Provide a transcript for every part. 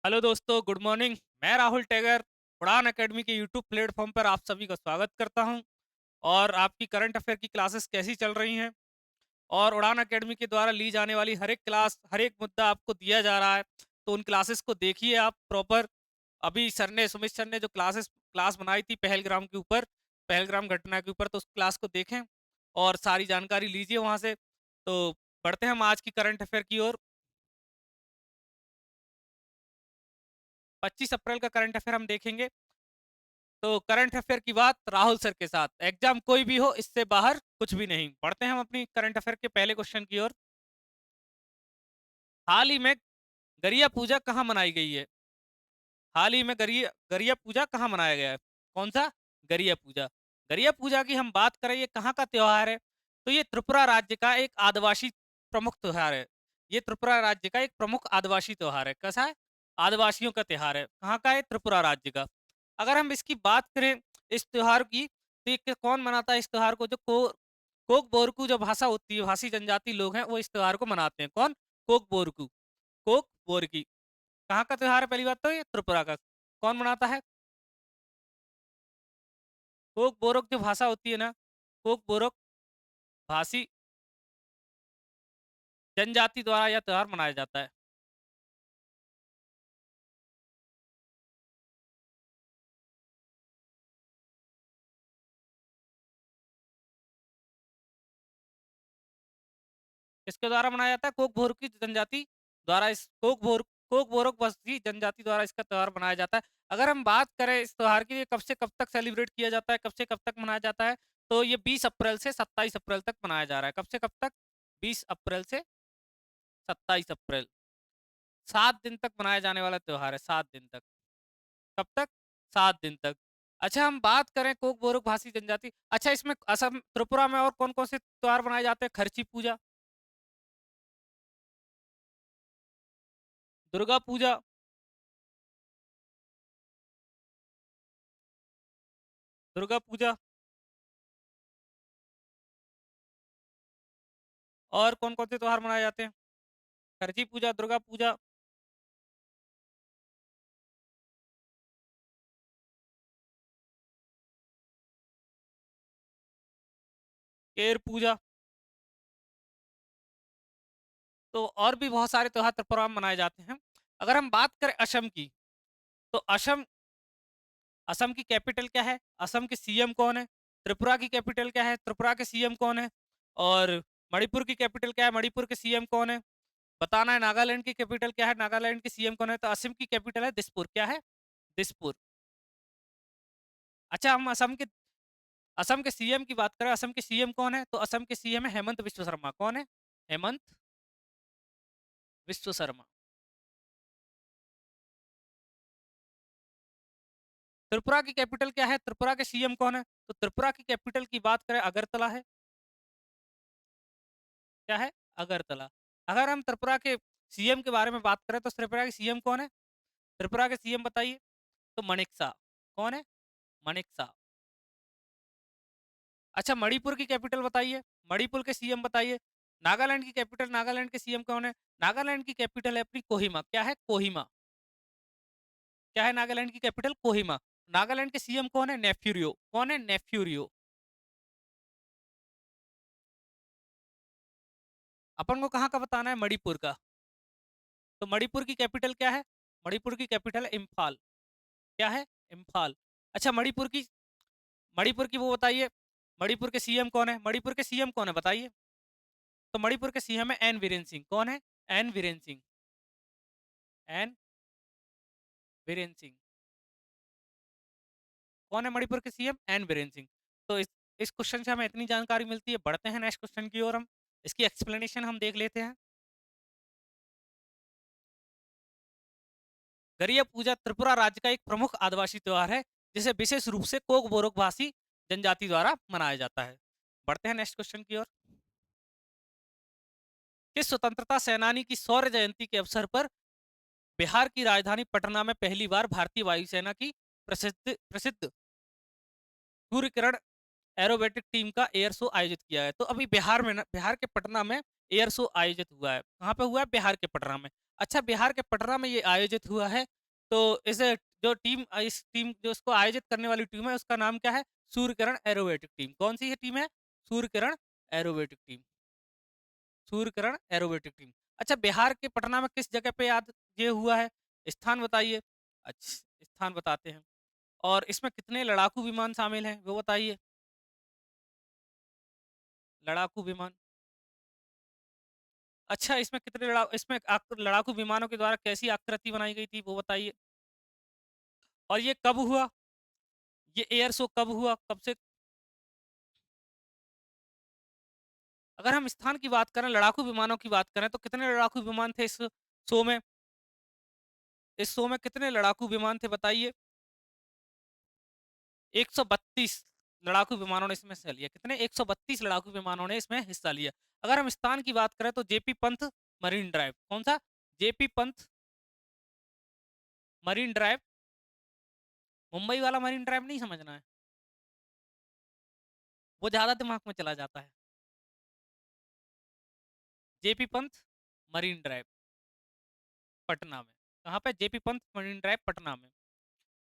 Hello दोस्तों, good morning. मैं Rahul tagger उड़ान एकेडमी के यूट्यूब प्लेटफॉर्म पर आप सभी का स्वागत करता हूं। और आपकी करंट अफेयर की क्लासेस कैसी चल रही हैं? और उड़ान एकेडमी के द्वारा ली जाने वाली हर एक क्लास, हर एक मुद्दा आपको दिया जा रहा है, तो उन क्लासेस को देखिए आप प्रॉपर। अभी सुमित सर ने जो क्लास बनाई थी पहलगाम के ऊपर, पहलगाम घटना के ऊपर, तो उस क्लास को देखें और सारी जानकारी लीजिए वहां से। तो बढ़ते हैं हम आज की करंट अफेयर की ओर। 25 अप्रैल का करंट अफेयर हम देखेंगे। तो करंट अफेयर की बात राहुल सर के साथ, एग्जाम कोई भी हो, इससे बाहर कुछ भी नहीं। पढ़ते हैं हम अपनी करंट अफेयर के पहले क्वेश्चन की ओर। हाल ही में गरिया पूजा कहाँ मनाई गई है? हाल ही में गरिया गरिया पूजा कहाँ मनाया गया है? कौन सा? गरिया पूजा। गरिया पूजा की हम बात करें, ये कहाँ का त्योहार है? तो ये त्रिपुरा राज्य का एक आदिवासी प्रमुख त्योहार है। ये त्रिपुरा राज्य का एक प्रमुख आदिवासी त्योहार है। कैसा है? आदिवासियों का त्योहार है। कहाँ का है? त्रिपुरा राज्य का। अगर हम इसकी बात करें, इस त्योहार की, तो ये कौन मनाता है इस त्योहार को? जो कोक बोरकू जो भाषा होती है, भाषी जनजाति लोग हैं, वो इस त्योहार को मनाते हैं। कौन? कोक बोरकू। कोक बोरकी। कहाँ का त्योहार है? पहली बात तो ये त्रिपुरा का। कौन मनाता है? कोक बोरक जो भाषा होती है ना, कोक बोरक भाषी जनजाति द्वारा यह त्योहार मनाया जाता है। इसके द्वारा मनाया जाता है कोक बोरक की जनजाति द्वारा। इस कोक बोरक भाषी जनजाति द्वारा इसका त्योहार मनाया जाता है। अगर हम बात करें इस त्योहार की, ये कब से कब तक सेलिब्रेट किया जाता है, कब से कब तक मनाया जाता है? तो ये 20 अप्रैल से 27 अप्रैल तक मनाया जा रहा है। कब से कब तक? 20 अप्रैल से 27 अप्रैल। 7 दिन तक मनाया जाने वाला त्योहार है। 7 दिन तक। कब तक? 7 दिन तक। अच्छा, हम बात करें कोक बोरक भाषी जनजाति। अच्छा, इसमें असम त्रिपुरा में और कौन कौन से त्योहार मनाए जाते हैं? खर्ची पूजा, दुर्गा पूजा, दुर्गा पूजा, और कौन कौन से त्योहार मनाए जाते हैं? खर्ची पूजा, दुर्गा पूजा, केर पूजा। तो और भी बहुत सारे त्योहार त्रिपुरा में मनाए जाते हैं। अगर हम बात करें असम की, तो असम असम की कैपिटल क्या है? असम के सीएम कौन है? त्रिपुरा की कैपिटल क्या है? त्रिपुरा के सीएम कौन है? और मणिपुर की कैपिटल क्या है? मणिपुर के सीएम कौन है? बताना है। नागालैंड की कैपिटल क्या है? नागालैंड के सीएम कौन है? तो असम की कैपिटल है दिसपुर। क्या है? दिसपुर। अच्छा, हम असम के सीएम की बात करें, असम के सीएम कौन है? तो असम के सीएम है हेमंत विश्व शर्मा। कौन है? हेमंत विश्व शर्मा। त्रिपुरा की कैपिटल क्या है? त्रिपुरा के सीएम कौन है? तो त्रिपुरा की कैपिटल की बात करें, अगरतला है। क्या है? अगरतला। अगर हम त्रिपुरा के सीएम के बारे में बात करें, तो त्रिपुरा के सीएम कौन है? त्रिपुरा के सीएम बताइए। तो माणिक सा। कौन है? माणिक सा। अच्छा, मणिपुर की कैपिटल बताइए। मणिपुर के सीएम बताइए। नागालैंड की कैपिटल, नागालैंड के सीएम कौन है? नागालैंड की कैपिटल है अपनी कोहिमा। क्या है? कोहिमा। क्या है नागालैंड की कैपिटल? कोहिमा। नागालैंड के सीएम कौन है? नेफ्यूरियो। कौन है? नेफ्यूरियो। अपन को कहाँ का बताना है? मणिपुर का। तो मणिपुर की कैपिटल क्या है? मणिपुर की कैपिटल है इम्फाल। क्या है? इम्फाल। अच्छा, मणिपुर की वो बताइए। मणिपुर के सीएम कौन है? मणिपुर के सीएम कौन है बताइए। तो मणिपुर के सीएम है एन वीरेन सिंह। कौन है? एन वीरेन सिंह। एन वीरेन सिंह। कौन है मणिपुर के सीएम? एन बीरेन सिंह। तो इस क्वेश्चन से हमें इतनी जानकारी मिलती है। बढ़ते हैं नेक्स्ट क्वेश्चन की ओर। हम इसकी एक्सप्लेनेशन हम देख लेते हैं। गरिया पूजा त्रिपुरा राज्य का एक प्रमुख आदिवासी त्योहार है, जिसे विशेष रूप से कोक बोरक भाषी जनजाति द्वारा मनाया जाता है। बढ़ते हैं नेक्स्ट क्वेश्चन की ओर। किस स्वतंत्रता सेनानी की शौर्य जयंती के अवसर पर बिहार की राजधानी पटना में पहली बार भारतीय वायुसेना की प्रसिद्ध प्रसिद्ध सूर्य किरण एरोबेटिक टीम का एयर शो आयोजित किया है? तो अभी बिहार में बिहार के पटना में एयर शो आयोजित हुआ है। कहाँ पे हुआ है? बिहार के पटना में। अच्छा, बिहार के पटना में ये आयोजित हुआ है, तो इस जो टीम इस टीम जो इसको आयोजित करने वाली टीम है, उसका नाम क्या है? Surya Kiran aerobatic team. कौन सी है टीम है? Surya Kiran aerobatic team. Surya Kiran aerobatic team. अच्छा, बिहार के पटना में किस जगह पे याद ये हुआ है? स्थान बताइए। अच्छा, स्थान बताते हैं। और इसमें कितने लड़ाकू विमान शामिल हैं, वो बताइए। लड़ाकू विमान। अच्छा, इसमें कितने लड़ाकू विमानों के द्वारा कैसी आकृति बनाई गई थी, वो बताइए। और ये कब हुआ? ये एयर शो कब हुआ? कब से? अगर हम स्थान की बात करें, लड़ाकू विमानों की बात करें, तो कितने लड़ाकू विमान थे इस शो में? इस शो में कितने लड़ाकू विमान थे, बताइए। 132 लड़ाकू विमानों ने इसमें हिस्सा लिया। कितने? 132 लड़ाकू विमानों ने इसमें हिस्सा लिया। अगर हम स्थान की बात करें, तो जेपी पंत मरीन ड्राइव। कौन सा? JP Pant marine drive. Mumbai वाला मरीन ड्राइव नहीं समझना है, वो ज्यादा दिमाग में चला जाता है। JP Pant marine drive, Patna में। कहाँ पे? JP Pant marine drive, Patna में।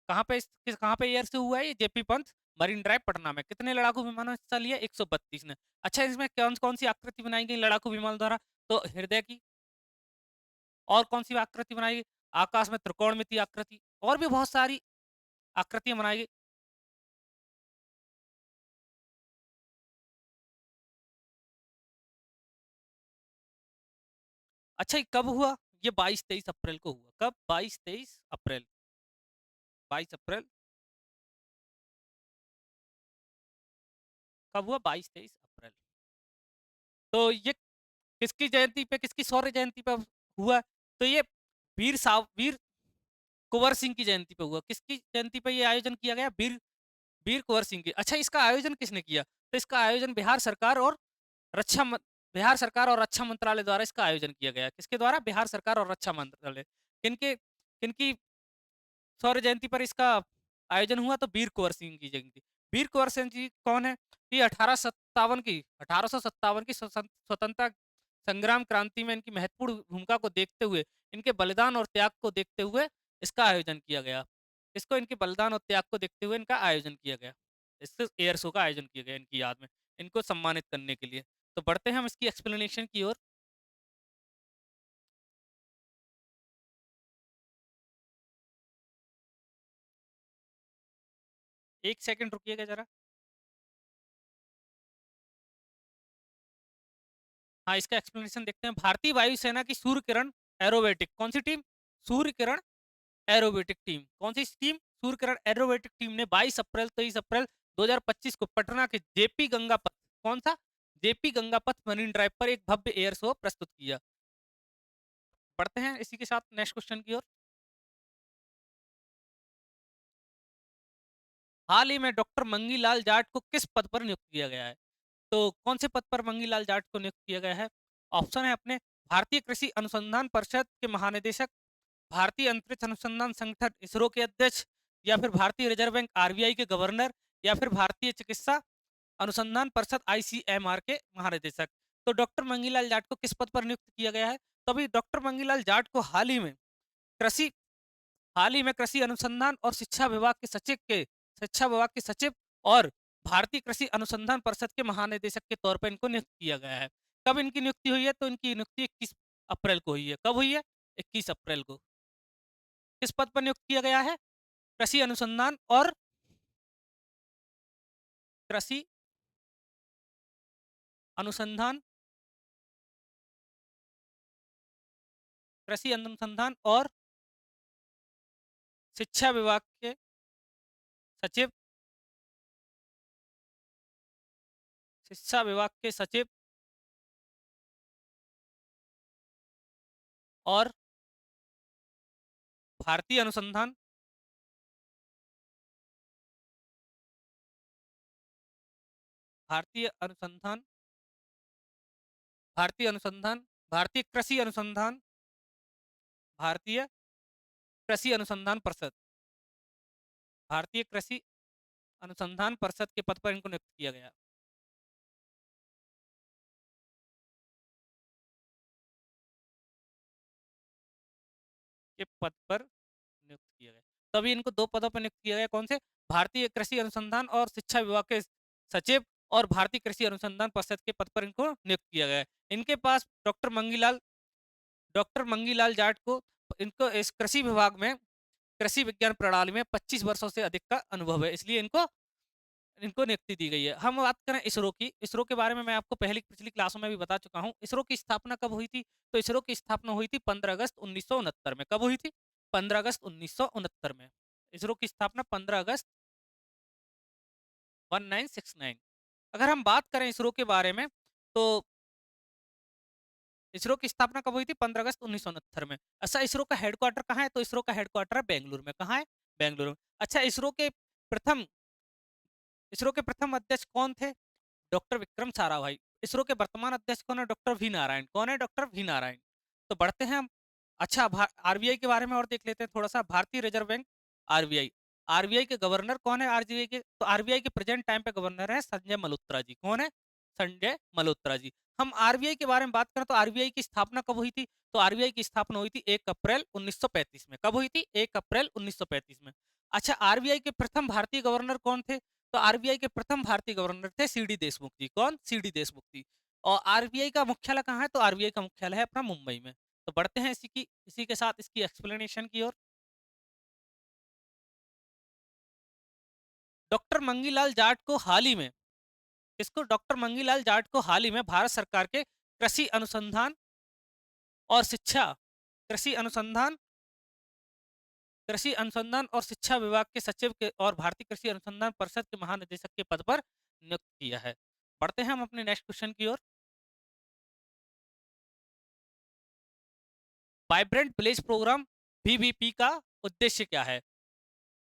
कहाँ पे एयर से हुआ है ये? JP Pant marine drive, Patna में। कितने लड़ाकू विमानों ने हिस्सा लिया? 132 ने। अच्छा, इसमें कौन कौन सी आकृति बनाई गई लड़ाकू विमान द्वारा? तो हृदय की। और कौन सी आकृति बनाई गई? आकाश में त्रिकोणमिति आकृति। और भी बहुत सारी आकृतियां बनाई गई। अच्छा, ये कब हुआ? ये 22-23 अप्रैल को हुआ। कब? 22-23 अप्रैल। 22 अप्रैल। कब हुआ? 22-23 अप्रैल। तो ये किसकी जयंती पे, किसकी शौर्य जयंती पे हुआ? तो ये वीर कुंवर सिंह की जयंती पे हुआ। किसकी जयंती पे ये आयोजन किया गया? वीर वीर कुंवर सिंह की। अच्छा, इसका आयोजन किसने किया? तो इसका आयोजन रक्षा मं- बिहार सरकार और रक्षा मंत्रालय द्वारा इसका आयोजन किया गया। किसके द्वारा? बिहार सरकार और रक्षा मंत्रालय। किनके किनकी शौर्य जयंती पर इसका आयोजन हुआ? तो वीर कुंवर सिंह की जयंती। वीर कुंवर सिंह जी कौन है? ये 1857 की स्वतंत्रता संग्राम क्रांति में इनकी महत्वपूर्ण भूमिका को देखते हुए, इनके बलिदान और त्याग को देखते हुए इसका आयोजन किया गया। इसको इनके बलिदान और त्याग को देखते हुए इनका आयोजन किया गया। इससे एयर शो का आयोजन किया गया इनकी याद में, इनको सम्मानित करने के लिए। तो बढ़ते हैं हम इसकी एक्सप्लेनेशन की ओर। एक सेकंड रुकिएगा जरा। हाँ, इसका एक्सप्लेनेशन देखते हैं। भारतीय वायुसेना की सूर्य किरण एरोबेटिक कौन सी team? Surya Kiran aerobatic team. कौन सी team? Surya Kiran aerobatic team ने 22 अप्रैल 23 अप्रैल 2025 को पटना के जेपी गंगापथ, कौन सा? जेपी गंगापथ मरीन ड्राइव पर एक भव्य एयर शो प्रस्तुत किया। पढ़ते हैं इसी के साथ नेक्स्ट क्वेश्चन की ओर। हाल ही में डॉक्टर मंगीलाल जाट को किस पद पर नियुक्त किया गया है? तो कौन से पद पर मंगीलाल जाट को नियुक्त किया गया है? ऑप्शन है अपने। भारतीय कृषि अनुसंधान परिषद के महानिदेशक, भारतीय अंतरिक्ष अनुसंधान संगठन इसरो के अध्यक्ष, या फिर भारतीय रिजर्व बैंक आरबीआई के गवर्नर, या फिर भारतीय चिकित्सा अनुसंधान परिषद आईसीएमआर के महानिदेशक। तो डॉक्टर मंगीलाल जाट को किस पद पर नियुक्त किया गया है? तो अभी डॉक्टर मंगीलाल जाट को कृषि हाल ही में कृषि अनुसंधान और शिक्षा विभाग के सचिव और भारतीय कृषि अनुसंधान परिषद के महानिदेशक के तौर पर इनको नियुक्त किया गया है। कब इनकी नियुक्ति हुई है? तो इनकी नियुक्ति 21 अप्रैल को हुई है। कब हुई है? 21 अप्रैल को। किस पद पर नियुक्त किया गया है? कृषि अनुसंधान और कृषि अनुसंधान कृषि अनुसंधान और शिक्षा विभाग के सचिव शिक्षा विभाग के सचिव और भारतीय अनुसंधान भारतीय अनुसंधान भारतीय अनुसंधान भारतीय कृषि अनुसंधान भारतीय कृषि अनुसंधान परिषद भारतीय कृषि अनुसंधान परिषद के पद पर इनको नियुक्त किया गया। के पद पर नियुक्त किया गया। तो अभी इनको 2 पदों पर नियुक्त किया गया, कौन से? भारतीय कृषि अनुसंधान और शिक्षा विभाग के सचिव और भारतीय कृषि अनुसंधान परिषद के पद पर इनको नियुक्त किया गया है। इनके पास डॉक्टर मंगीलाल जाट को, इनको इस कृषि विभाग में कृषि विज्ञान प्रणाली में 25 वर्षों से अधिक का अनुभव है, इसलिए इनको इनको नियुक्ति दी गई है। हम बात करें इसरो की, इसरो के बारे में मैं आपको पिछली क्लासों में भी बता चुका हूँ। इसरो की स्थापना कब हुई थी? तो इसरो की स्थापना हुई थी 15 अगस्त 1969 में। कब हुई थी? 15 अगस्त 1969 में। इसरो की स्थापना 15 अगस्त 1969। अगर हम बात करें इसरो के बारे में, तो इसरो की स्थापना कब हुई थी? 15 अगस्त 1969 में। अच्छा, इसरो का हेडक्वार्टर कहाँ है? तो इसरो का हेडक्वार्टर है बेंगलुरु में। कहाँ है? बेंगलुरु में। अच्छा, इसरो के प्रथम अध्यक्ष कौन थे? डॉक्टर विक्रम साराभाई। इसरो के वर्तमान अध्यक्ष कौन है? Doctor V Narayan. कौन है? Doctor V Narayan. तो बढ़ते हैं हम। अच्छा, आरबीआई के बारे में और देख लेते हैं थोड़ा सा। भारतीय रिजर्व बैंक, आरबीआई। आरबीआई के गवर्नर कौन है? आरबीआई के, तो आरबीआई के प्रेजेंट टाइम पे गवर्नर है संजय मल्होत्रा जी। कौन है? संजय मल्होत्रा जी। हम आरबीआई के बारे में बात करें तो आरबीआई की स्थापना कब हुई थी? तो आरबीआई की स्थापना हुई थी 1 अप्रैल 1935 में। कब हुई थी? 1 अप्रैल 1935 में। अच्छा, आरबीआई के प्रथम भारतीय गवर्नर कौन थे? तो आरबीआई के प्रथम भारतीय गवर्नर थे सीडी देशमुख जी। कौन? सीडी देशमुख जी। और आरबीआई का मुख्यालय कहाँ है? तो आरबीआई का मुख्यालय है अपना मुंबई में। तो बढ़ते हैं इसी के साथ इसकी एक्सप्लेनेशन की ओर। डॉक्टर मंगीलाल जाट को हाल ही में, इसको डॉक्टर मंगीलाल जाट को हाल ही में भारत सरकार के कृषि अनुसंधान और शिक्षा कृषि अनुसंधान कृषि अनुसंधान और शिक्षा विभाग के सचिव के और भारतीय कृषि अनुसंधान परिषद के महानिदेशक के पद पर नियुक्त किया है। बढ़ते हैं हम अपने नेक्स्ट क्वेश्चन की ओर। वाइब्रेंट विलेज प्रोग्राम वीवीपी का उद्देश्य क्या है?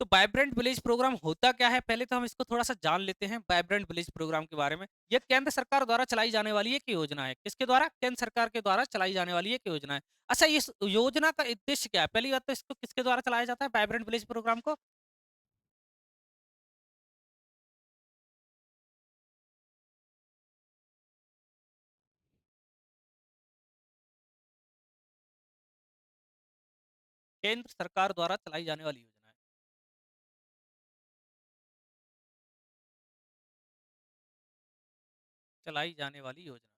तो वाइब्रेंट विलेज प्रोग्राम होता क्या है? पहले तो हम इसको थोड़ा सा जान लेते हैं वाइब्रेंट विलेज प्रोग्राम के बारे में। यह केंद्र सरकार द्वारा चलाई जाने वाली एक योजना है। किसके द्वारा? केंद्र सरकार के द्वारा चलाई जाने वाली एक योजना है। अच्छा, इस योजना का उद्देश्य क्या है? पहली बात तो इसको किसके द्वारा चलाया जाता है वाइब्रेंट विलेज प्रोग्राम को? केंद्र सरकार द्वारा चलाई जाने वाली योजना है। चलाई जाने वाली योजना।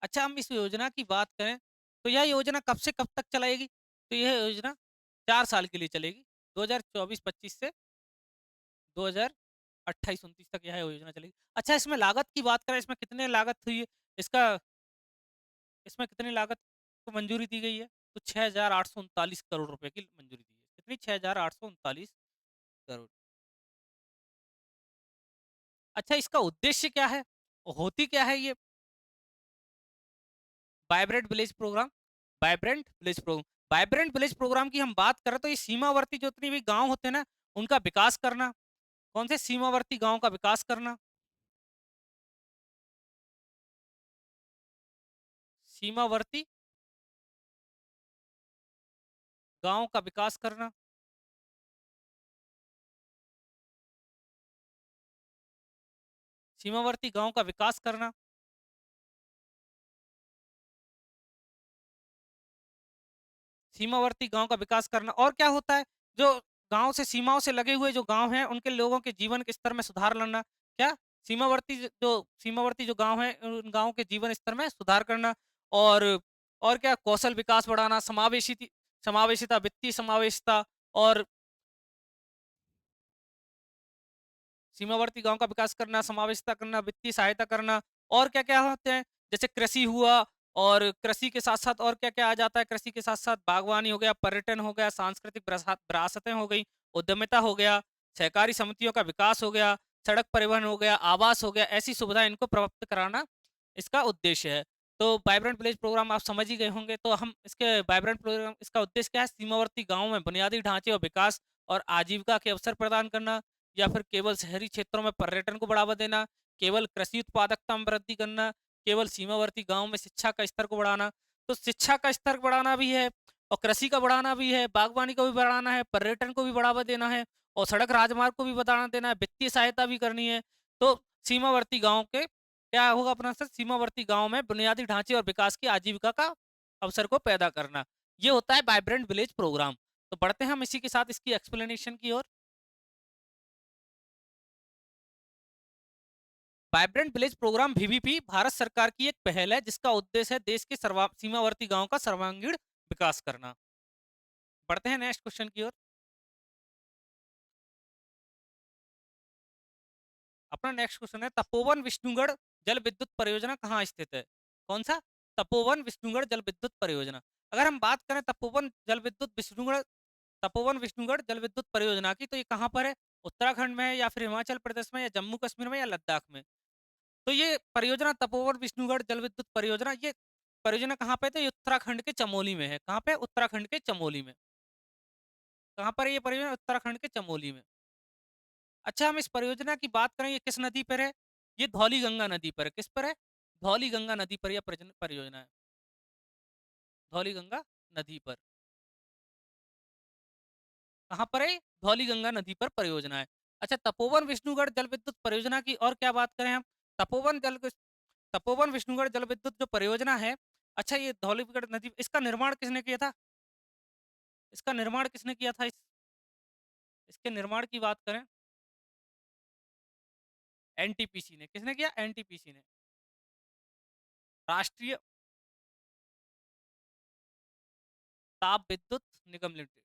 अच्छा, हम इस योजना की बात करें तो यह योजना कब से कब तक चलाएगी? तो यह योजना 4 साल के लिए चलेगी। 2024-25 से 2028-29 तक यह योजना चलेगी। अच्छा, इसमें लागत की बात करें, इसमें कितने लागत हुई है? इसका इसमें कितनी लागत को मंजूरी दी गई है? तो 6,839 करोड़ रुपए की मंजूरी दी है। कितनी? 6,839 करोड़। अच्छा, इसका उद्देश्य क्या है? होती क्या है ये vibrant village programme? Vibrant village programme, vibrant village programme की हम बात करें तो ये सीमावर्ती जितनी भी गांव होते हैं ना, उनका विकास करना। कौन से? सीमावर्ती गांव का विकास करना। सीमावर्ती गांव का विकास करना। सीमावर्ती गांव का विकास करना। सीमावर्ती गांव का विकास करना। और क्या होता है? जो गांव से सीमाओं से लगे हुए जो गांव हैं उनके लोगों के जीवन के स्तर में सुधार लाना। क्या? सीमावर्ती जो गांव है उन गांव के जीवन स्तर में सुधार करना। और और क्या? कौशल विकास बढ़ाना, समावेशिता, वित्तीय समावेशिता। और सीमावर्ती गांव का विकास करना, समावेशिता करना, वित्तीय सहायता करना। और क्या क्या होते हैं? जैसे कृषि हुआ, और कृषि के साथ साथ और क्या क्या आ जाता है? कृषि के साथ साथ बागवानी हो गया, पर्यटन हो गया, सांस्कृतिक विरासतें हो गई, उद्यमिता हो गया, सहकारी समितियों का विकास हो गया, सड़क परिवहन हो गया, आवास हो गया। ऐसी सुविधाएं इनको प्राप्त कराना इसका उद्देश्य है। तो वाइब्रेंट विलेज प्रोग्राम आप समझ ही गए होंगे। तो हम इसके वाइब्रेंट प्रोग्राम, इसका उद्देश्य क्या है? सीमावर्ती गाँव में बुनियादी ढांचे और विकास और आजीविका के अवसर प्रदान करना, या फिर केवल शहरी क्षेत्रों में पर्यटन को बढ़ावा देना, केवल कृषि उत्पादकता में वृद्धि करना, केवल सीमावर्ती गांव में शिक्षा का स्तर को बढ़ाना। तो शिक्षा का स्तर बढ़ाना भी है, और कृषि का बढ़ाना भी है, बागवानी को भी बढ़ाना है, पर्यटन को भी बढ़ावा देना है, और सड़क राजमार्ग को भी बढ़ावा देना है, वित्तीय सहायता भी करनी है। तो सीमावर्ती गांव के क्या होगा अपना सर? सीमावर्ती गांव में बुनियादी ढांचे और विकास की आजीविका का अवसर को पैदा करना, ये होता है वाइब्रेंट विलेज प्रोग्राम। तो बढ़ते हैं हम इसी के साथ इसकी एक्सप्लेनेशन की ओर। Vibrant village programme VVP Bharat सरकार की एक पहल है जिसका उद्देश्य है देश के सीमावर्ती गांवों का सर्वांगीण विकास करना। बढ़ते हैं नेक्स्ट क्वेश्चन की ओर। अपना नेक्स्ट क्वेश्चन है तपोवन विष्णुगढ़ जल विद्युत परियोजना कहाँ स्थित है? कौन सा? तपोवन विष्णुगढ़ जल विद्युत परियोजना। अगर हम बात करें तपोवन विष्णुगढ़ जल विद्युत परियोजना की, तो ये कहाँ पर है? उत्तराखंड में है, या फिर हिमाचल प्रदेश में, या जम्मू कश्मीर में, या लद्दाख में? तो ये परियोजना तपोवन विष्णुगढ़ जल विद्युत परियोजना, ये परियोजना कहाँ पे? तो ये उत्तराखंड के चमोली में है। कहाँ पे? उत्तराखंड के चमोली में। कहाँ पर है ये परियोजना? उत्तराखंड के चमोली में। अच्छा, हम इस परियोजना की बात करें, ये किस नदी पर है? ये धौली गंगा नदी पर है। किस पर है? धौली गंगा नदी पर यह परियोजना है। धौली गंगा नदी पर। कहाँ पर है? धौली गंगा नदी पर परियोजना है। अच्छा, तपोवन विष्णुगढ़ जल विद्युत परियोजना की और क्या बात करें हम? तपोवन जल तपोवन विष्णुगढ़ जल विद्युत जो परियोजना है, अच्छा ये धौलीगढ़ नदी, इसका निर्माण किसने किया था? इसका निर्माण किसने किया था? इसके निर्माण की बात करें, एनटीपीसी ने। किसने किया? एनटीपीसी ने। राष्ट्रीय ताप विद्युत निगम लिमिटेड।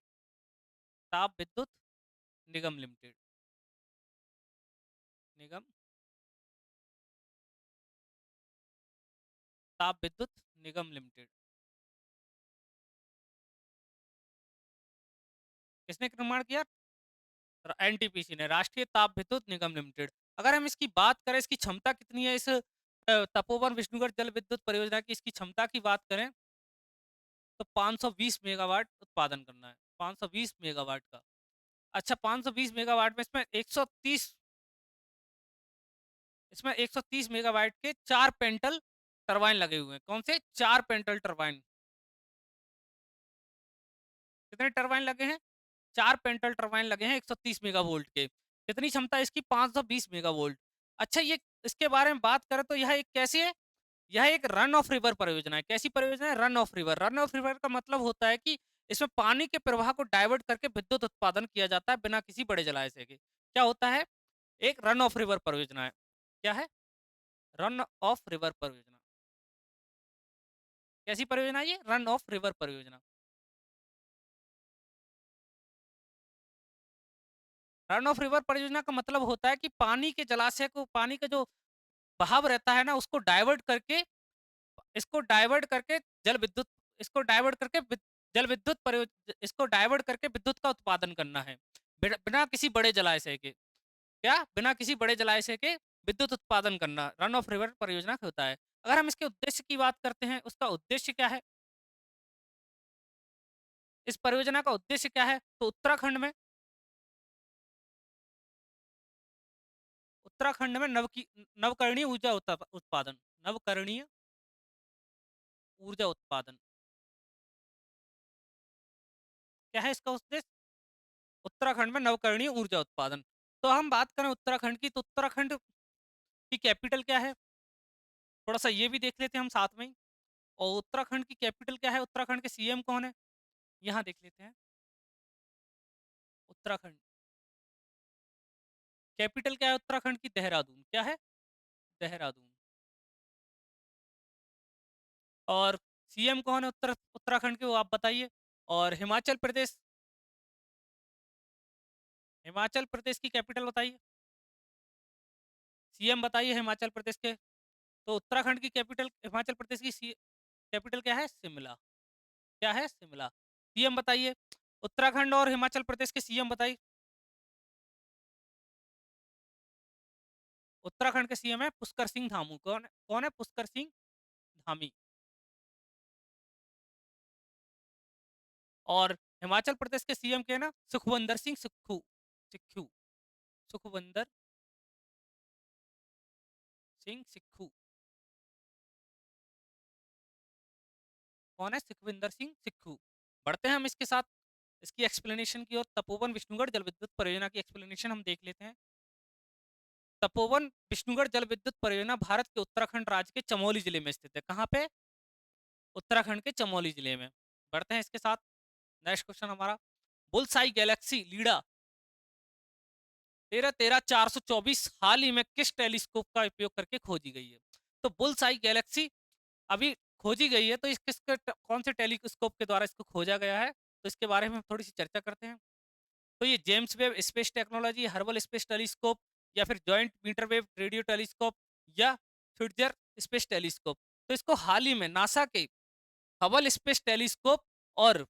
ताप विद्युत निगम लिमिटेड। निगम ताप विद्युत निगम लिमिटेड। किसने निर्माण किया? एनटीपीसी ने, राष्ट्रीय ताप विद्युत निगम लिमिटेड। अगर हम इसकी बात करें, इसकी क्षमता कितनी है, इस तपोवन विष्णुगढ़ जल विद्युत परियोजना की, इसकी क्षमता की बात करें तो 520 मेगावाट उत्पादन करना है। 520 मेगावाट का। अच्छा, 520 मेगावाट में इसमें 130 मेगावाट के 4 पेंटल टरबाइन लगे हुए हैं। कौन से? 4 पेंटल टरबाइन। कितने टरबाइन लगे हैं? 4 पेंटल टरबाइन लगे हैं 130 मेगावोल्ट के। कितनी क्षमता है इसकी? 520 मेगावोल्ट। अच्छा, ये इसके बारे में बात करें तो यह एक कैसी है? यह एक रन ऑफ रिवर परियोजना है। कैसी परियोजना है? Run of river. Run of river का मतलब होता है कि इसमें पानी के प्रवाह को डाइवर्ट करके विद्युत उत्पादन किया जाता है बिना किसी बड़े जलाशय के। क्या होता है? एक रन ऑफ रिवर परियोजना है। क्या है? रन ऑफ रिवर परियोजना। कैसी परियोजना है ये? रन ऑफ रिवर परियोजना। रन ऑफ रिवर परियोजना का मतलब होता है कि पानी का जो बहाव रहता है ना, इसको डाइवर्ट करके जल विद्युत इसको डाइवर्ट करके जल विद्युत इसको डाइवर्ट करके विद्युत का उत्पादन करना है बिना किसी बड़े जलाशय के। क्या? बिना किसी बड़े जलाशय के विद्युत उत्पादन करना रन ऑफ रिवर परियोजना होता है। अगर हम इसके उद्देश्य की बात करते हैं, उसका उद्देश्य क्या है? इस परियोजना का उद्देश्य क्या है? तो उत्तराखंड में नवकरणीय ऊर्जा उत्पादन। नवकरणीय ऊर्जा उत्पादन। क्या है इसका उद्देश्य? उत्तराखंड में नवकरणीय ऊर्जा उत्पादन। तो हम बात करें उत्तराखंड की, तो उत्तराखंड की कैपिटल क्या है? थोड़ा सा ये भी देख लेते हैं हम साथ में ही। और उत्तराखंड की कैपिटल क्या है? उत्तराखंड के सीएम कौन है? यहाँ देख लेते हैं। उत्तराखंड कैपिटल क्या है उत्तराखंड की? देहरादून। क्या है? देहरादून। और सीएम कौन है उत्तराखंड के, वो आप बताइए। और हिमाचल प्रदेश की कैपिटल बताइए। सीएम बताइए हिमाचल प्रदेश के। तो उत्तराखंड की कैपिटल, हिमाचल प्रदेश की कैपिटल क्या है? शिमला। क्या है? शिमला। सीएम बताइए। उत्तराखंड और हिमाचल प्रदेश के सीएम बताइए। उत्तराखंड के सीएम है पुष्कर सिंह धामू। कौन है? पुष्कर सिंह धामी। और हिमाचल प्रदेश के सीएम के ना सुखविंदर सिंह सुक्खू। सिक्खू। सुखविंदर सिंह सिक्खू। कौन है? सुखविंदर सिंह सिक्खू। बढ़ते हैं हम इसके साथ इसकी एक्सप्लेनेशन की, और तपोवन विष्णुगढ़ जल विद्युत परियोजना की एक्सप्लेनेशन हम देख लेते हैं। तपोवन विष्णुगढ़ जल विद्युत परियोजना भारत के उत्तराखंड राज्य के चमोली जिले में स्थित है। कहाँ पे? उत्तराखंड के चमोली जिले में। बढ़ते हैं इसके साथ। नेक्स्ट क्वेश्चन हमारा, बुल्सआई गैलेक्सी लीडा 13-424 हाल ही में किस टेलीस्कोप का उपयोग करके खोजी गई है? तो बुल्सआई गैलेक्सी अभी खोजी गई है, तो इस किसके कौन से टेलीस्कोप के द्वारा इसको खोजा गया है, तो इसके बारे में हम थोड़ी सी चर्चा करते हैं। तो ये James Webb space technology, herbal space telescope, या फिर जॉइंट मीटरवेव रेडियो टेलीस्कोप, या फ्यूजर स्पेस टेलीस्कोप। तो इसको हाल ही में नासा के हबल स्पेस टेलीस्कोप और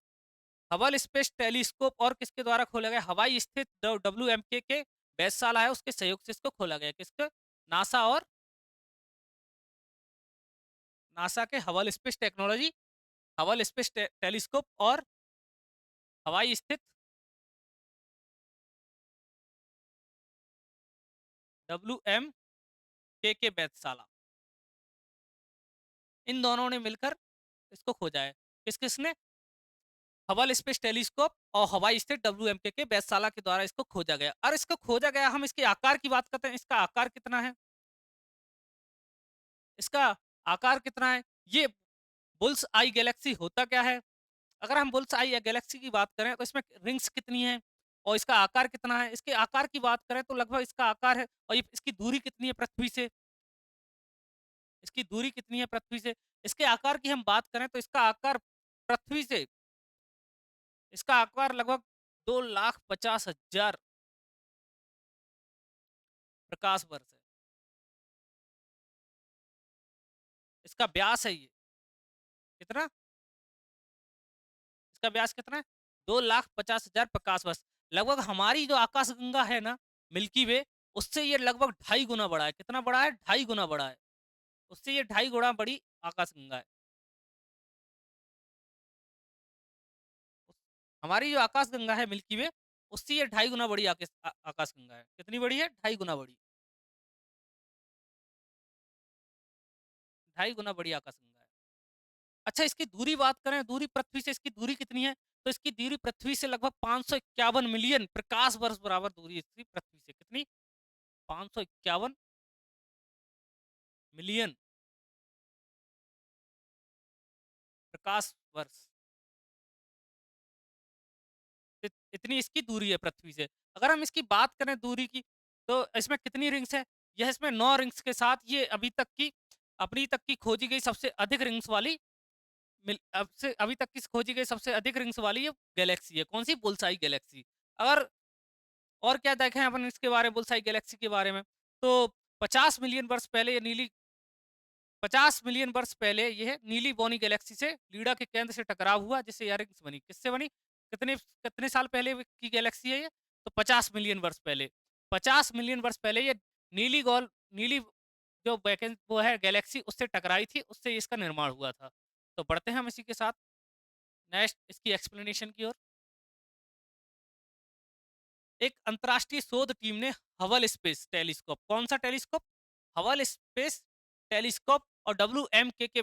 हबल स्पेस टेलीस्कोप और किसके द्वारा खोला गया, हवाई स्थित WMK के वेधशाला है उसके सहयोग से इसको खोला गया। किसके? नासा और नासा के Hubble space technology, Hubble space telescope और हवाई स्थित WMK के वेधशाला, इन दोनों ने मिलकर इसको खोजा है। किस किसने? हबल स्पेस टेलीस्कोप और हवाई स्थित WMK के वेधशाला के द्वारा इसको खोजा गया। और इसको खोजा गया, हम इसके आकार की बात करते हैं, इसका आकार कितना है? इसका आकार कितना है? ये बुल्स आई गैलेक्सी होता क्या है? अगर हम बुल्स आई गैलेक्सी की बात करें तो इसमें रिंग्स कितनी है और इसका आकार कितना है? इसके आकार की बात करें तो लगभग इसका आकार है, और ये इसकी दूरी कितनी है पृथ्वी से? इसकी दूरी कितनी है पृथ्वी से? इसके आकार की हम बात करें तो इसका आकार पृथ्वी से, इसका आकार लगभग 2,50,000 प्रकाश वर्ष है। इसका व्यास है ये कितना? इसका व्यास कितना है? 2,50,000 प्रकाश वर्ष। लगभग हमारी जो आकाशगंगा है ना, मिल्की वे, उससे ये लगभग 2.5 गुना बड़ा है। कितना बड़ा है? 2.5 गुना बड़ा है। उससे ये 2.5 गुना बड़ी आकाशगंगा है। हमारी जो आकाशगंगा है मिल्की वे, उससे ये 2.5 गुना बड़ी आकाशगंगा है। कितनी बड़ी है? 2.5 गुना बड़ी। 2.5 गुना बड़ी आकाशगंगा है। अच्छा, इसकी दूरी बात करें, दूरी पृथ्वी से इसकी दूरी कितनी है? तो इसकी दूरी पृथ्वी से लगभग 551 मिलियन प्रकाश वर्ष बराबर दूरी है इसकी पृथ्वी से। कितनी? 551 मिलियन प्रकाश वर्ष। इतनी इसकी दूरी है पृथ्वी से। अगर हम इसकी बात करें दूरी की, तो इसमें कितनी रिंग्स है? यह इसमें 9 रिंग्स के साथ ये अभी तक की खोजी गई सबसे अधिक रिंग्स वाली अभी तक की खोजी गई सबसे अधिक रिंग्स वाली ये गैलेक्सी है। कौन सी? Bullseye Galaxy. अगर और क्या देखें अपन इसके बारे में, बुल्सआई गैलेक्सी के बारे में, तो 50 मिलियन वर्ष पहले ये नीली 50 मिलियन वर्ष पहले यह नीली बोनी गैलेक्सी से लीडा के केंद्र से टकराव हुआ, जिससे यह रिंग्स बनी। किससे बनी? कितने कितने साल पहले की गैलेक्सी है ये? तो 50 मिलियन वर्ष पहले। 50 मिलियन वर्ष पहले ये नीली जो वो है गैलेक्सी, उससे टकराई थी, उससे इसका निर्माण हुआ था। तो बढ़ते हैं हम इसी के साथ नेक्स्ट इसकी एक्सप्लेनेशन की ओर। एक अंतरराष्ट्रीय शोध टीम ने हबल स्पेस टेलीस्कोप, कौन सा टेलीस्कोप? हबल स्पेस टेलीस्कोप और WMK के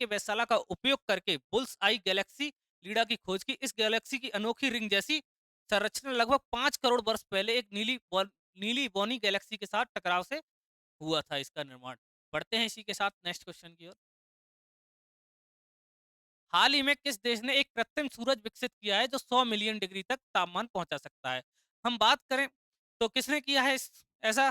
वेधशाला का उपयोग करके बुल्स आई गैलेक्सी लीडा की खोज की। इस गैलेक्सी की अनोखी रिंग जैसी संरचना लगभग 5 करोड़ वर्ष पहले एक नीली बोनी गैलेक्सी के साथ टकराव से हुआ था इसका निर्माण। बढ़ते हैं इसी के साथ नेक्स्ट क्वेश्चन की ओर। हाल ही में किस देश ने एक कृत्रिम सूरज विकसित किया है जो 100 मिलियन डिग्री तक तापमान पहुंचा सकता है? हम बात करें तो किसने किया है ऐसा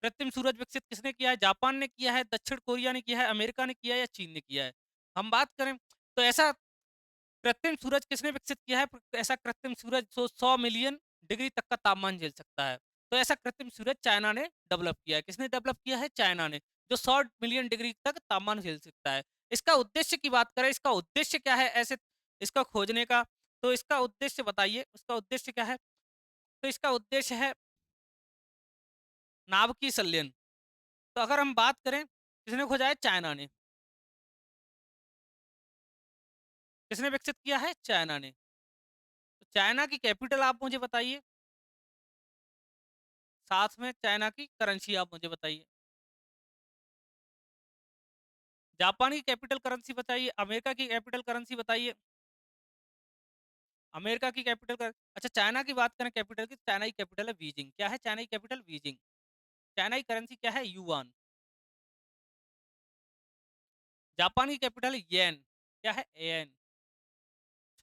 कृत्रिम सूरज विकसित किसने किया है? जापान ने किया है, दक्षिण कोरिया ने किया है, अमेरिका ने किया है, या चीन ने किया है? हम बात करें तो ऐसा कृत्रिम सूरज किसने विकसित किया है? ऐसा कृत्रिम सूरज 100 मिलियन डिग्री तक का तापमान झेल सकता है। तो ऐसा कृत्रिम सूरज चाइना ने डेवलप किया है। किसने डेवलप किया है? चाइना ने, जो 100 मिलियन डिग्री तक तापमान झेल सकता है। इसका उद्देश्य की बात करें, इसका उद्देश्य क्या है ऐसे इसका खोजने का? तो इसका उद्देश्य बताइए, इसका उद्देश्य क्या है? तो इसका उद्देश्य है नाभिकीय संलयन। तो अगर हम बात करें, किसने खोजा है? चाइना ने। किसने विकसित किया है? चाइना ने। तो चाइना की कैपिटल आप मुझे बताइए, साथ में चाइना की करेंसी आप मुझे बताइए। जापान की कैपिटल करेंसी बताइए, अमेरिका की कैपिटल करेंसी बताइए। अमेरिका की कैपिटल कर अच्छा, चाइना की बात करें कैपिटल की, चाइना की कैपिटल है बीजिंग। क्या है चाइना की कैपिटल? बीजिंग। चाइना की करेंसी क्या है? युआन। जापान की कैपिटल येन। क्या है? येन।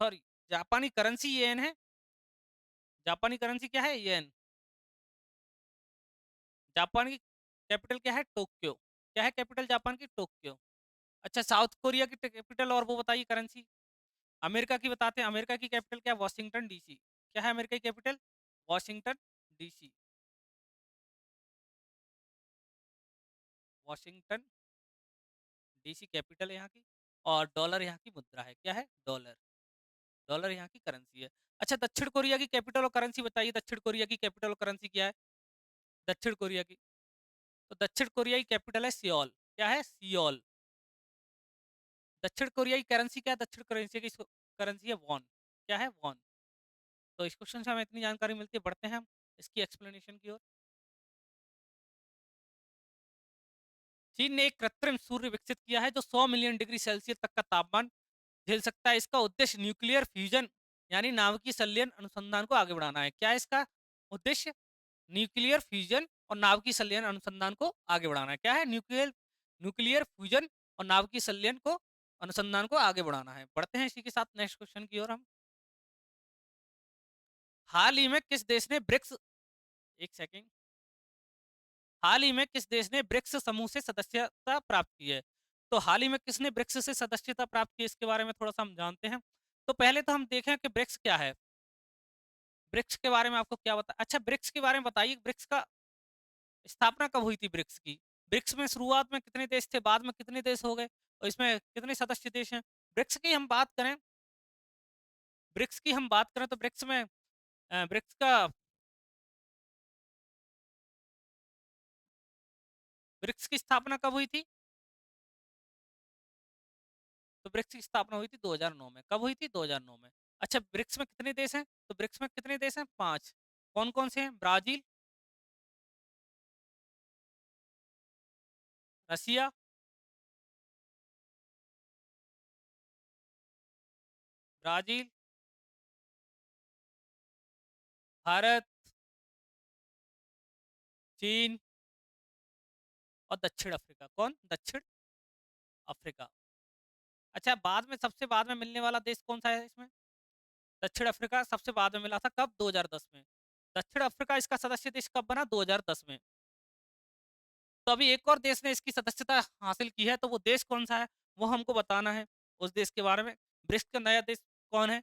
सॉरी, जापानी करेंसी येन है। जापानी करेंसी क्या है? येन। जापान की कैपिटल क्या है? टोक्यो। क्या है कैपिटल जापान की? टोक्यो। अच्छा, साउथ कोरिया की कैपिटल और वो बताइए करेंसी। अमेरिका की बताते हैं, अमेरिका की कैपिटल क्या है? Washington DC. क्या है अमेरिका की capital? Washington DC. Washington DC capital है यहाँ की। और डॉलर यहाँ की मुद्रा है। क्या है? डॉलर। डॉलर यहाँ की करेंसी है। अच्छा, दक्षिण कोरिया की कैपिटल और करेंसी बताइए। दक्षिण कोरिया की कैपिटल और करेंसी क्या है? दक्षिण कोरिया की, तो दक्षिण कोरिया की कैपिटल है सियोल। क्या है? सियोल। दक्षिण कोरिया की करेंसी क्या है? दक्षिण कोरिया की करेंसी है वॉन। क्या है? वॉन। तो इस क्वेश्चन से हमें इतनी जानकारी मिलती है। बढ़ते हैं हम इसकी एक्सप्लेनेशन की ओर। चीन ने एक कृत्रिम सूर्य विकसित किया है जो 100 मिलियन डिग्री सेल्सियस तक का तापमान झेल सकता है। इसका उद्देश्य न्यूक्लियर फ्यूजन यानी नाभिकीय संलयन अनुसंधान को आगे बढ़ाना है। क्या है इसका उद्देश्य? न्यूक्लियर फ्यूजन और नाभिकीय संलयन अनुसंधान को आगे बढ़ाना है। क्या है? न्यूक्लियर न्यूक्लियर फ्यूजन और नाभिकीय संलयन को अनुसंधान को आगे बढ़ाना है। बढ़ते हैं इसी के साथ नेक्स्ट क्वेश्चन की ओर हम। हाल ही में किस देश ने ब्रिक्स एक सेकेंड हाल ही में किस देश ने ब्रिक्स समूह से सदस्यता प्राप्त की है? तो हाल ही में किसने ब्रिक्स से सदस्यता प्राप्त की, इसके बारे में थोड़ा सा हम जानते हैं। तो पहले तो हम देखें कि ब्रिक्स क्या है। ब्रिक्स के बारे में आपको क्या बता अच्छा, ब्रिक्स के बारे में बताइए। ब्रिक्स का स्थापना कब हुई थी ब्रिक्स की? ब्रिक्स में शुरुआत में कितने देश थे, बाद में कितने देश हो गए, और इसमें कितने सदस्य देश हैं? ब्रिक्स की हम बात करें ब्रिक्स की हम बात करें तो ब्रिक्स में ब्रिक्स का ब्रिक्स की स्थापना कब हुई थी? तो ब्रिक्स की स्थापना हुई थी 2009 में। कब हुई थी? 2009 में। अच्छा, ब्रिक्स में कितने देश हैं? तो ब्रिक्स में कितने देश हैं? 5। कौन कौन से हैं? ब्राजील, रसिया, ब्राजील, भारत, चीन और दक्षिण अफ्रीका। कौन? दक्षिण अफ्रीका। अच्छा, बाद में सबसे बाद में मिलने वाला देश कौन सा है इसमें? दक्षिण अफ्रीका सबसे बाद में मिला था। कब? 2010 में। दक्षिण अफ्रीका इसका सदस्य देश कब बना? 2010 में। तो अभी एक और देश ने इसकी सदस्यता हासिल की है, तो वो देश कौन सा है वो हमको बताना है, उस देश के बारे में। ब्रिक्स का नया देश कौन है?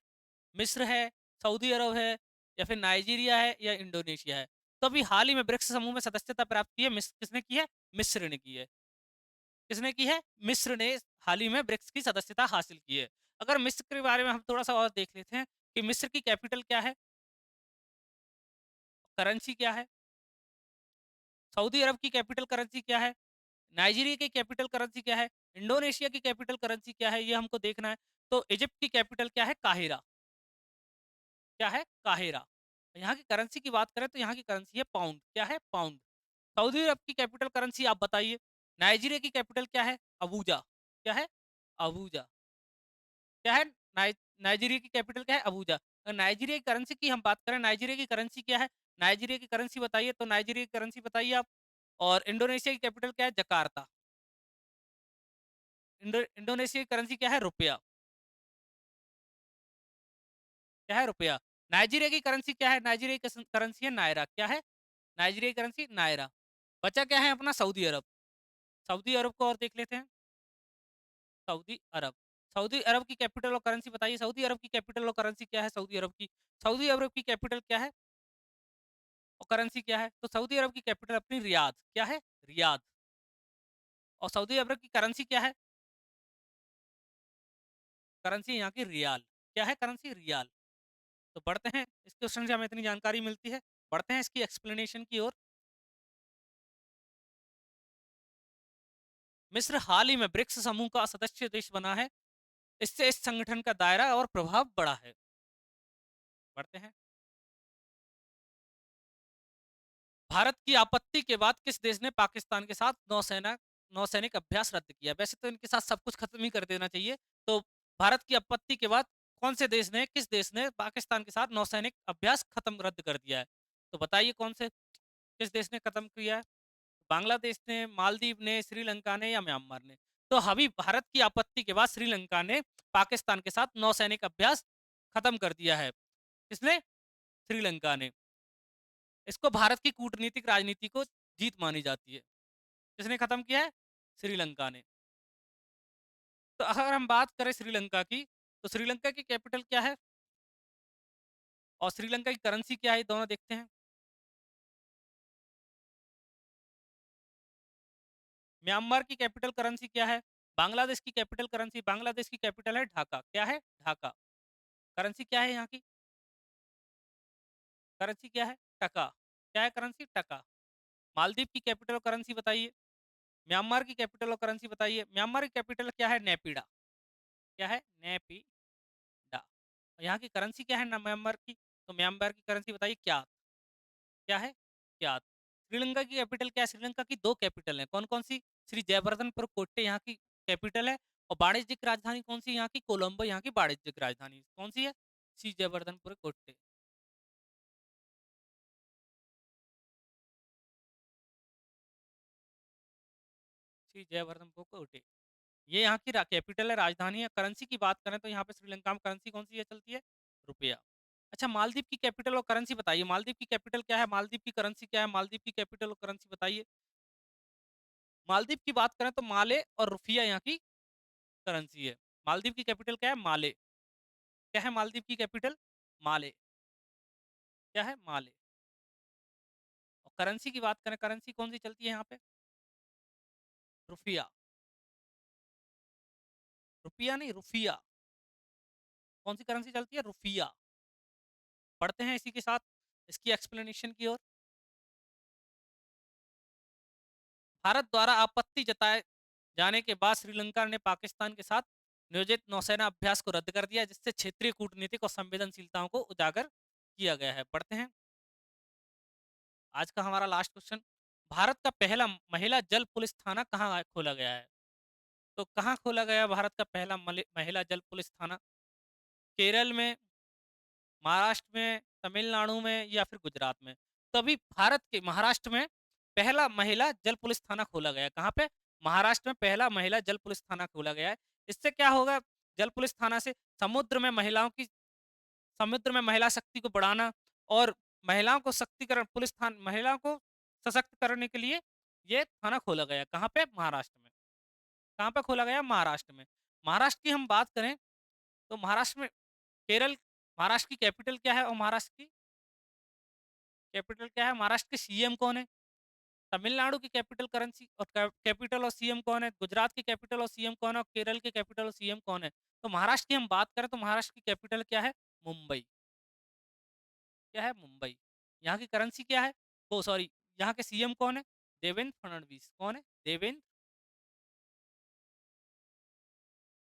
मिस्र है, सऊदी अरब है, या फिर नाइजीरिया है, या इंडोनेशिया है? तो अभी हाल ही में ब्रिक्स समूह में सदस्यता प्राप्त की है। किसने की है? मिस्र ने की है। किसने की है? मिस्र ने हाल ही में ब्रिक्स की सदस्यता हासिल की है। अगर मिस्र के बारे में हम थोड़ा सा और देख लेते हैं कि मिस्र की कैपिटल क्या है, करेंसी क्या है, सऊदी अरब की कैपिटल करेंसी क्या है, नाइजीरिया की कैपिटल करेंसी क्या है, इंडोनेशिया की कैपिटल करेंसी क्या है, ये हमको देखना है। तो इजिप्ट की कैपिटल क्या है? काहिरा। क्या है? काहिरा। यहाँ की करेंसी की बात करें तो यहाँ की करेंसी है पाउंड। क्या है? पाउंड। सऊदी अरब की कैपिटल करेंसी आप बताइए। नाइजीरिया की कैपिटल क्या है? अबूजा। क्या है? अबूजा। क्या है? नाइजीरिया की कैपिटल क्या है? अबूजा। अगर नाइजीरिया की करेंसी की हम बात करें, नाइजीरिया की करेंसी क्या है? नाइजीरिया की करेंसी बताइए। तो नाइजीरिया की करेंसी बताइए आप। और इंडोनेशिया की कैपिटल क्या है? जकार्ता। इंडोनेशिया की करेंसी क्या है? रुपया। क्या है? रुपया। नाइजीरिया की करेंसी क्या है? नाइजीरिया की करेंसी है नायरा। क्या है? नाइजीरिया की करेंसी नायरा। बचा क्या है अपना? सऊदी अरब। सऊदी अरब को और देख लेते हैं। सऊदी अरब। सऊदी अरब की कैपिटल और करेंसी बताइए। सऊदी अरब की कैपिटल और करेंसी क्या है? सऊदी अरब की सऊदी अरब की कैपिटल क्या है और करेंसी क्या है? तो सऊदी अरब की कैपिटल अपनी रियाद। क्या है? रियाद। और सऊदी अरब की करेंसी क्या है? करेंसी यहाँ की रियाल। क्या है? करेंसी रियाल। तो बढ़ते हैं, इस क्वेश्चन से हमें इतनी जानकारी मिलती है। बढ़ते हैं इसकी एक्सप्लेनेशन की ओर। मिस्र हाल ही में ब्रिक्स समूह का सदस्य देश बना है। इससे इस संगठन का दायरा और प्रभाव बढ़ा है। बढ़ते हैं। भारत की आपत्ति के बाद किस देश ने पाकिस्तान के साथ नौसैनिक अभ्यास रद्द किया? वैसे तो इनके साथ सब कुछ खत्म ही कर देना चाहिए। तो भारत की आपत्ति के बाद कौन से देश ने किस देश ने पाकिस्तान के साथ नौसैनिक अभ्यास खत्म रद्द कर दिया है? तो बताइए कौन से किस देश ने खत्म किया है? बांग्लादेश ने, मालदीव ने, श्रीलंका ने, या म्यांमार ने? तो अभी भारत की आपत्ति के बाद श्रीलंका ने पाकिस्तान के साथ नौसैनिक अभ्यास खत्म कर दिया है। किसने? श्रीलंका ने। इसको भारत की कूटनीतिक राजनीति को जीत मानी जाती है। किसने खत्म किया है? श्रीलंका ने। तो अगर हम बात करें श्रीलंका की, तो श्रीलंका की कैपिटल क्या है और श्रीलंका की करेंसी क्या है, दोनों देखते हैं। म्यांमार की कैपिटल करेंसी क्या है? बांग्लादेश की कैपिटल करेंसी, बांग्लादेश की कैपिटल है ढाका। क्या है? ढाका। करेंसी क्या है यहाँ की? करेंसी क्या है? टका। क्या है करेंसी? टका। मालदीव की कैपिटल और करेंसी बताइए। म्यांमार की कैपिटल और करेंसी बताइए। म्यांमार की कैपिटल क्या है? नेपिडा। क्या है? नेपिडा। और यहाँ की करेंसी क्या है ना म्यांमार की? तो म्यांमार की करेंसी बताइए क्या? क्या है? क्या? श्रीलंका की कैपिटल क्या है? श्रीलंका की दो कैपिटल है, कौन कौन सी? श्री जयवर्धनपुर कोट्टे यहाँ की कैपिटल है। और वाणिज्यिक राजधानी कौन सी यहाँ की? कोलंबो यहाँ की वाणिज्यिक राजधानी कौन सी है? श्री जयवर्धनपुर कोट्टे। श्री जयवर्धनपुर कोट्टे, ये यहाँ की कैपिटल है, राजधानी है। करेंसी की बात करें तो यहाँ पे श्रीलंका में करेंसी कौन सी है चलती है? रुपया। अच्छा, मालदीव की कैपिटल और करेंसी बताइए। मालदीव की कैपिटल क्या है? मालदीव की करेंसी क्या है? मालदीव की कैपिटल और करेंसी बताइए। मालदीव की बात करें तो माले और रुपया यहाँ की करेंसी है। मालदीव की कैपिटल क्या है? माले। क्या है मालदीव की कैपिटल? माले। क्या है? माले। और करेंसी की बात करें, करेंसी कौन सी चलती है यहाँ पे? रुपया। रुपया नहीं, रुपया। कौन सी करेंसी चलती है? रुपया। पढ़ते हैं इसी के साथ इसकी एक्सप्लेनेशन की ओर। भारत द्वारा आपत्ति जताए जाने के बाद श्रीलंका ने पाकिस्तान के साथ नियोजित नौसेना अभ्यास को रद्द कर दिया, जिससे क्षेत्रीय कूटनीतिक और संवेदनशीलताओं को उजागर किया गया है। पढ़ते हैं आज का हमारा लास्ट क्वेश्चन। भारत का पहला महिला जल पुलिस थाना कहाँ खोला गया है? तो कहाँ खोला गया भारत का पहला महिला जल पुलिस थाना? केरल में, महाराष्ट्र में, तमिलनाडु में या फिर गुजरात में? तो अभी भारत के महाराष्ट्र में पहला महिला जल पुलिस थाना खोला गया है। कहाँ पे? महाराष्ट्र में पहला महिला जल पुलिस थाना खोला गया है। इससे क्या होगा? जल पुलिस थाना से समुद्र में महिलाओं की, समुद्र में महिला शक्ति को बढ़ाना और महिलाओं को शक्तिकरण, पुलिस थाना महिलाओं को सशक्त करने के लिए ये थाना खोला गया। कहाँ पे? महाराष्ट्र में। कहाँ पे खोला गया? महाराष्ट्र में। महाराष्ट्र की हम बात करें तो महाराष्ट्र में केरल, महाराष्ट्र की कैपिटल क्या है और महाराष्ट्र की कैपिटल क्या है? महाराष्ट्र के सीएम कौन है? तमिलनाडु की कैपिटल करेंसी और कैपिटल और सीएम कौन है? गुजरात की कैपिटल और सीएम कौन है? और केरल के कैपिटल और सीएम कौन है? तो महाराष्ट्र की हम बात करें तो महाराष्ट्र की कैपिटल क्या है? मुंबई। क्या है? मुंबई। यहाँ की करेंसी क्या है? ओ सॉरी, यहाँ के सीएम कौन है? देवेंद्र फडणवीस। कौन है? देवेंद्र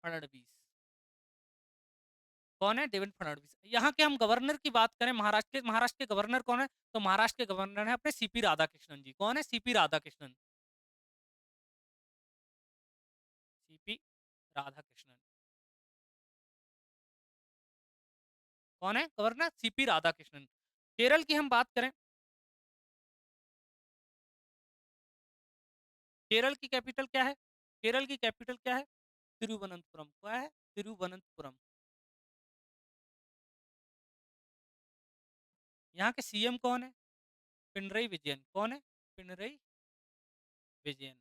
फडणवीस। कौन है? देवेंद्र फडणवीस। यहाँ के हम गवर्नर की बात करें, महाराष्ट्र के गवर्नर कौन है? तो महाराष्ट्र के गवर्नर है अपने सीपी राधाकृष्णन जी। कौन है? सीपी राधाकृष्णन। सीपी राधाकृष्णन। कौन है गवर्नर? सीपी राधाकृष्णन। केरल की हम बात करें, केरल की कैपिटल क्या है? केरल की कैपिटल क्या है? तिरुवनंतपुरम। क्या है? तिरुवनंतपुरम। यहाँ के सीएम कौन है? पिनरई विजयन। कौन है? पिनरई विजयन।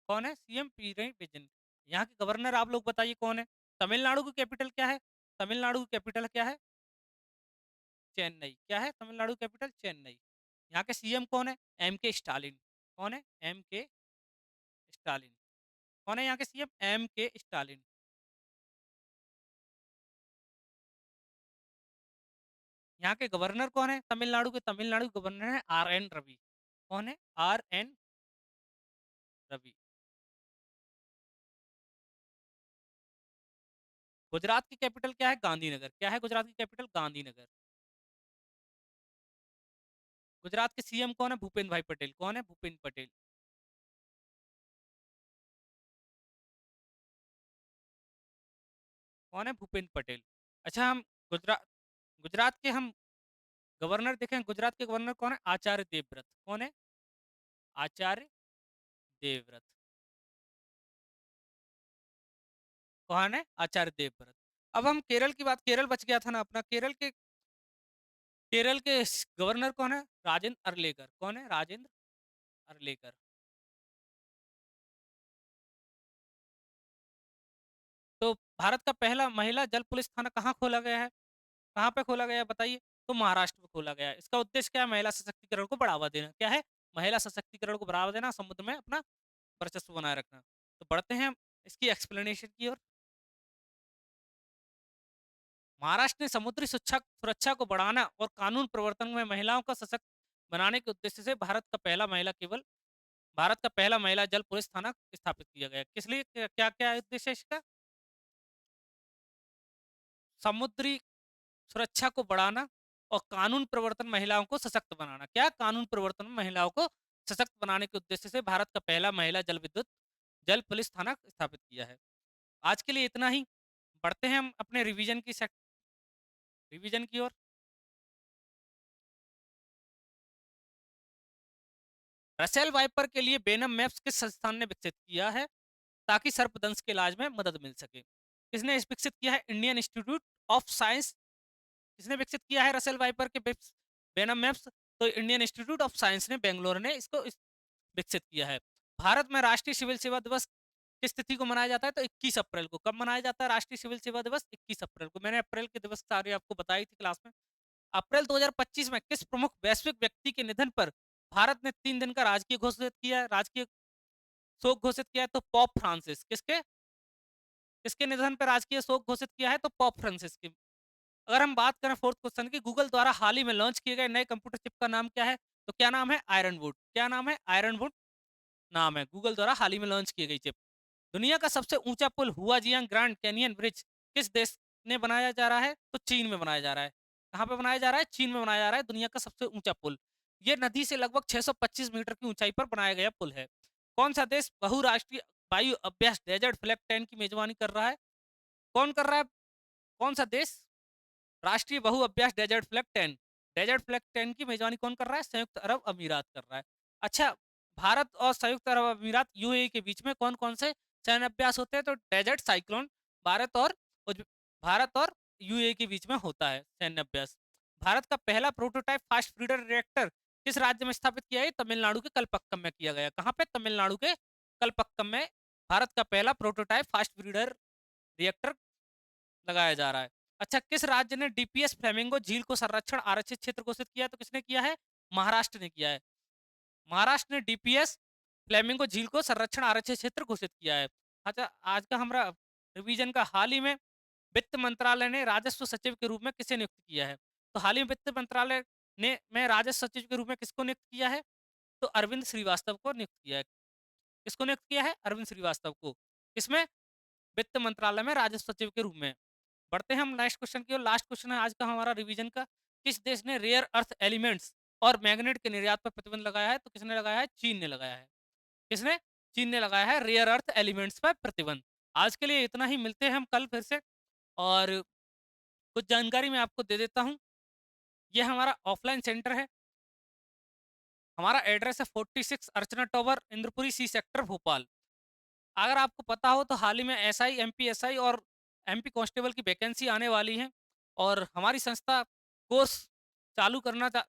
कौन है? सीएम पिनरई विजयन। यहाँ के गवर्नर आप लोग बताइए कौन है? तमिलनाडु की कैपिटल क्या है? तमिलनाडु की कैपिटल क्या है? चेन्नई। क्या है तमिलनाडु कैपिटल? चेन्नई। यहाँ के सीएम कौन है? एम के स्टालिन। कौन है? एम के स्टालिन। कौन है यहाँ के सीएम? एम के स्टालिन। यहाँ के गवर्नर कौन है तमिलनाडु के? तमिलनाडु के गवर्नर है आर एन रवि। कौन है? Are N Ravi. गुजरात की कैपिटल क्या है? गांधीनगर। क्या है गुजरात की कैपिटल? गांधीनगर। गुजरात के सीएम कौन है? भूपेन्द्र भाई पटेल। कौन है? भूपेन्द्र पटेल। कौन है? भूपेन्द्र पटेल। अच्छा, हम गुजरात गुजरात के हम गवर्नर देखें। गुजरात के गवर्नर कौन है? आचार्य देवव्रत। कौन है? आचार्य देवव्रत। कौन है? आचार्य देवव्रत। अब हम केरल की बात, केरल बच गया था ना अपना, केरल के गवर्नर कौन है? राजेंद्र अरलेकर। कौन है? राजेंद्र अरलेकर। तो भारत का पहला महिला जल पुलिस थाना कहाँ खोला गया है? कहाँ पे खोला गया है बताइए? तो महाराष्ट्र में खोला गया है। इसका उद्देश्य क्या है? महिला सशक्तिकरण को बढ़ावा देना। क्या है? महिला सशक्तिकरण को बढ़ावा देना, समुद्र में अपना वर्चस्व बनाए रखना। तो बढ़ते हैं हम इसकी एक्सप्लेनेशन की ओर। महाराष्ट्र ने समुद्री सुरक्षा को बढ़ाना और कानून प्रवर्तन में महिलाओं का सशक्त बनाने के उद्देश्य से भारत का पहला महिला जल पुलिस थाना स्थापित किया गया। किस लिए? क्या क्या उद्देश्य है इसका? समुद्री सुरक्षा को बढ़ाना और कानून प्रवर्तन महिलाओं को सशक्त बनाना। क्या? कानून प्रवर्तन में महिलाओं को सशक्त बनाने के उद्देश्य से भारत का पहला महिला जल पुलिस थाना स्थापित किया है। आज के लिए इतना ही। बढ़ते हैं हम अपने रिवीजन की ओर। रसेल वाइपर के लिए बेनम मैप्स किस संस्थान ने विकसित किया है ताकि सर्पदंश के इलाज में मदद मिल सके? किसने इस विकसित किया है? Indian institute of science. किसने विकसित किया है रसेल वाइपर के बेनम मैप्स? तो इंडियन इंस्टीट्यूट ऑफ साइंस ने बेंगलोर ने इसको विकसित किया है। भारत में राष्ट्रीय सिविल सेवा दिवस किस तिथि को मनाया जाता है? तो 21 अप्रैल को। कब मनाया जाता है राष्ट्रीय सिविल सेवा दिवस? 21 अप्रैल को। मैंने अप्रैल के दिवस सारे आपको बताई थी क्लास में। अप्रैल 2025 में किस प्रमुख वैश्विक व्यक्ति के निधन पर भारत ने 3 दिन का राजकीय शोक घोषित किया है? तो पॉप फ्रांसिस। किसके किसके निधन पर राजकीय शोक घोषित किया है? तो पॉप फ्रांसिस की। अगर हम बात करें फोर्थ क्वेश्चन की, गूगल द्वारा हाल ही में लॉन्च किए गए नए कंप्यूटर चिप का नाम क्या है? तो क्या नाम है? आयरनवुड। क्या नाम है? आयरनवुड नाम है गूगल द्वारा हाल ही में लॉन्च की गई चिप। दुनिया का सबसे ऊंचा पुल हुआजियांग ग्रैंड कैनियन ब्रिज किस देश ने बनाया जा रहा है? तो चीन में बनाया जा रहा है। कहाँ पे बनाया जा रहा है? चीन में बनाया जा रहा है दुनिया का सबसे ऊंचा पुल। ये नदी से लगभग 625 मीटर की ऊंचाई पर बनाया गया पुल है। कौन सा देश बहुराष्ट्रीय वायु अभ्यास डेजर्ट फ्लैग 10 की मेजबानी कर रहा है? कौन कर रहा है? कौन सा देश राष्ट्रीय बहु अभ्यास डेजर्ट फ्लैग 10 की मेजबानी कौन कर रहा है? संयुक्त अरब अमीरात कर रहा है। अच्छा, भारत और संयुक्त अरब अमीरात यूएई के बीच में कौन कौन से सैन्य अभ्यास होते हैं? तो डेजर्ट साइक्लोन भारत और भारत और यूएई के बीच में होता है सैन्य अभ्यास। भारत का पहला प्रोटोटाइप फास्ट ब्रीडर रिएक्टर किस राज्य में स्थापित किया है? तमिलनाडु के कलपक्कम में किया गया। कहाँ पे? तमिलनाडु के कलपक्कम में भारत का पहला प्रोटोटाइप फास्ट ब्रीडर रिएक्टर लगाया जा रहा है। अच्छा, किस राज्य ने डीपीएस फ्लेमिंगो झील को संरक्षण आरक्षित क्षेत्र घोषित किया है? तो किसने किया है? महाराष्ट्र ने किया है। महाराष्ट्र ने डीपीएस फ्लेमिंगो झील को संरक्षण आरक्षित क्षेत्र घोषित किया है। अच्छा, आज का हमारा रिवीजन का, हाल ही में वित्त मंत्रालय ने राजस्व सचिव के रूप में किसे नियुक्त किया है? तो हाल ही में वित्त मंत्रालय ने में राजस्व सचिव के रूप में किसको नियुक्त किया है? तो अरविंद श्रीवास्तव को नियुक्त किया है। किसको नियुक्त किया है? अरविंद श्रीवास्तव को। किसमें? वित्त मंत्रालय में राजस्व सचिव के रूप में। बढ़ते हैं हम नेक्स्ट क्वेश्चन की और लास्ट क्वेश्चन है आज का हमारा रिवीजन का। किस देश ने रेयर अर्थ एलिमेंट्स और मैग्नेट के निर्यात पर प्रतिबंध लगाया है? तो किसने लगाया है? चीन ने लगाया है। किसने? चीन ने लगाया है रेयर अर्थ एलिमेंट्स पर प्रतिबंध। आज के लिए इतना ही। मिलते हैं हम कल फिर से। और कुछ जानकारी मैं आपको दे देता हूँ। यह हमारा ऑफलाइन सेंटर है। हमारा एड्रेस है 46 Archana tower, Indrapuri C sector, Bhopal. अगर आपको पता हो तो हाल ही में एसआई, एमपीएसआई और एमपी कांस्टेबल की वैकेंसी आने वाली है और हमारी संस्था कोर्स चालू करना चा,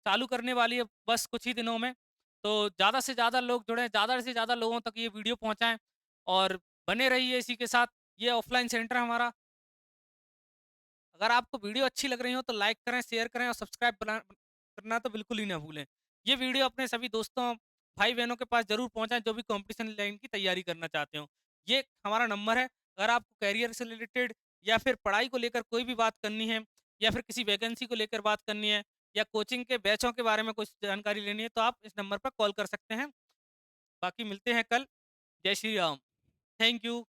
चालू करने वाली है बस कुछ ही दिनों में। तो ज़्यादा से ज़्यादा लोग जुड़ें, ज़्यादा से ज़्यादा लोगों तक ये वीडियो पहुंचाएं और बने रहिए इसी के साथ। ये ऑफलाइन सेंटर है हमारा। अगर आपको वीडियो अच्छी लग रही हो तो लाइक करें, शेयर करें और सब्सक्राइब करना तो बिल्कुल ही ना भूलें। ये वीडियो अपने सभी दोस्तों, भाई बहनों के पास जरूर पहुंचाएं जो भी कंपटीशन लाइन की तैयारी करना चाहते हो। ये हमारा नंबर है। अगर आपको कैरियर से रिलेटेड या फिर पढ़ाई को लेकर कोई भी बात करनी है या फिर किसी वैकेंसी को लेकर बात करनी है या कोचिंग के बैचों के बारे में कुछ जानकारी लेनी है तो आप इस नंबर पर कॉल कर सकते हैं। बाकी मिलते हैं कल। जय श्री राम। Thank you.